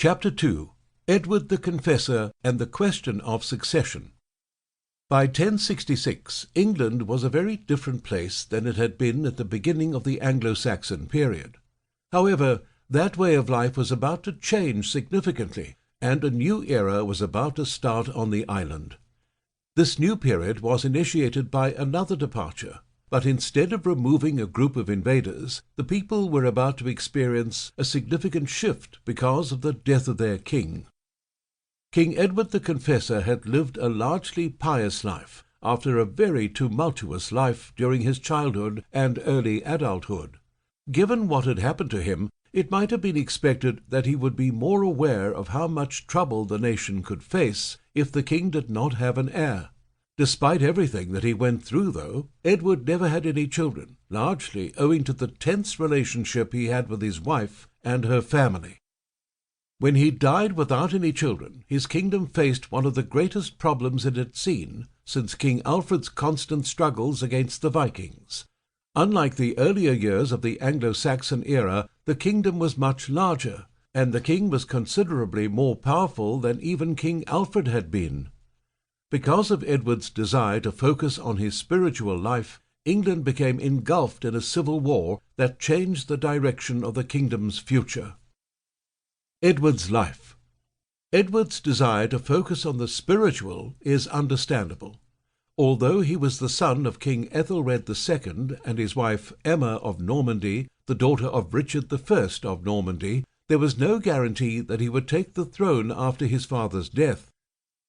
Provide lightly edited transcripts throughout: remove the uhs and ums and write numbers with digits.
Chapter 2. Edward the Confessor and the Question of Succession. By 1066, England was a very different place than it had been at the beginning of the Anglo-Saxon period. However, that way of life was about to change significantly, and a new era was about to start on the island. This new period was initiated by another departure, but instead of removing a group of invaders, the people were about to experience a significant shift because of the death of their king. King Edward the Confessor had lived a largely pious life, after a very tumultuous life during his childhood and early adulthood. Given what had happened to him, it might have been expected that he would be more aware of how much trouble the nation could face if the king did not have an heir. Despite everything that he went through, though, Edward never had any children, largely owing to the tense relationship he had with his wife and her family. When he died without any children, his kingdom faced one of the greatest problems it had seen since King Alfred's constant struggles against the Vikings. Unlike the earlier years of the Anglo-Saxon era, the kingdom was much larger, and the king was considerably more powerful than even King Alfred had been. Because of Edward's desire to focus on his spiritual life, England became engulfed in a civil war that changed the direction of the kingdom's future. Edward's life. Edward's desire to focus on the spiritual is understandable. Although he was the son of King Ethelred II and his wife Emma of Normandy, the daughter of Richard I of Normandy, there was no guarantee that he would take the throne after his father's death.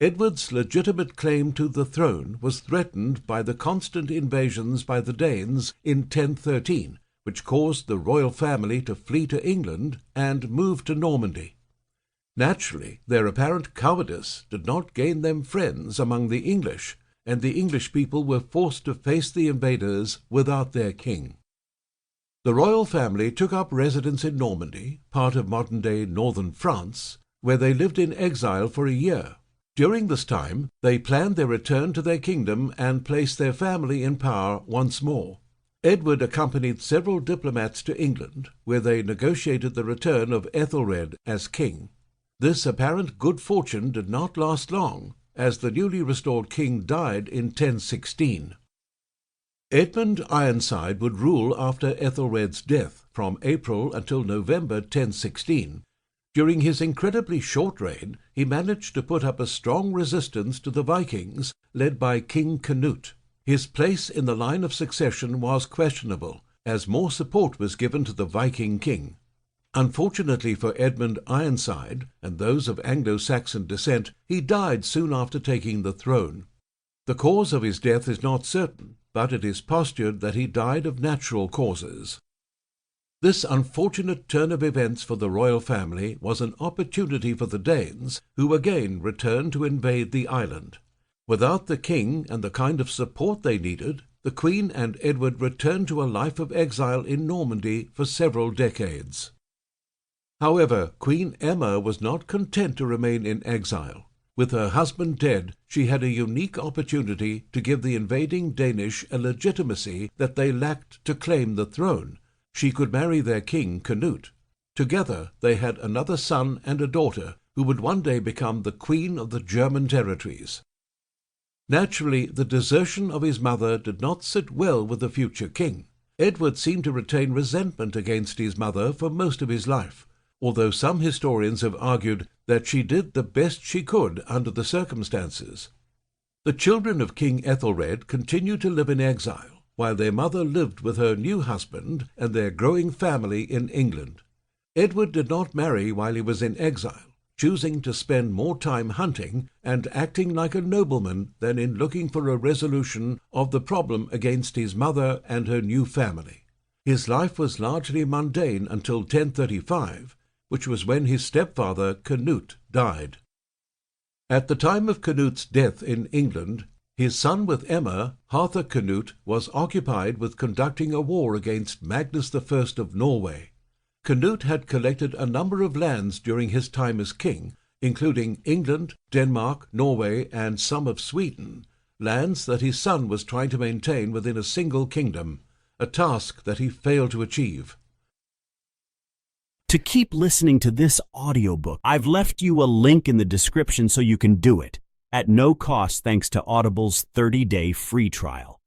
Edward's legitimate claim to the throne was threatened by the constant invasions by the Danes in 1013, which caused the royal family to flee to England and move to Normandy. Naturally, their apparent cowardice did not gain them friends among the English, and the English people were forced to face the invaders without their king. The royal family took up residence in Normandy, part of modern-day northern France, where they lived in exile for a year. During this time, they planned their return to their kingdom and placed their family in power once more. Edward accompanied several diplomats to England, where they negotiated the return of Ethelred as king. This apparent good fortune did not last long, as the newly restored king died in 1016. Edmund Ironside would rule after Ethelred's death from April until November 1016. During his incredibly short reign, he managed to put up a strong resistance to the Vikings, led by King Canute. His place in the line of succession was questionable, as more support was given to the Viking king. Unfortunately for Edmund Ironside and those of Anglo-Saxon descent, he died soon after taking the throne. The cause of his death is not certain, but it is postured that he died of natural causes. This unfortunate turn of events for the royal family was an opportunity for the Danes, who again returned to invade the island. Without the king and the kind of support they needed, the Queen and Edward returned to a life of exile in Normandy for several decades. However, Queen Emma was not content to remain in exile. With her husband dead, she had a unique opportunity to give the invading Danish a legitimacy that they lacked to claim the throne. She could marry their king, Canute. Together, they had another son and a daughter, who would one day become the Queen of the German territories. Naturally, the desertion of his mother did not sit well with the future king. Edward seemed to retain resentment against his mother for most of his life, although some historians have argued that she did the best she could under the circumstances. The children of King Ethelred continued to live in exile, while their mother lived with her new husband and their growing family in England. Edward did not marry while he was in exile, choosing to spend more time hunting and acting like a nobleman than in looking for a resolution of the problem against his mother and her new family. His life was largely mundane until 1035, which was when his stepfather Canute died. At the time of Canute's death in England, his son with Emma, Arthur Canute, was occupied with conducting a war against Magnus I of Norway. Canute had collected a number of lands during his time as king, including England, Denmark, Norway, and some of Sweden, lands that his son was trying to maintain within a single kingdom, a task that he failed to achieve. To keep listening to this audiobook, I've left you a link in the description so you can do it, at no cost thanks to Audible's 30-day free trial.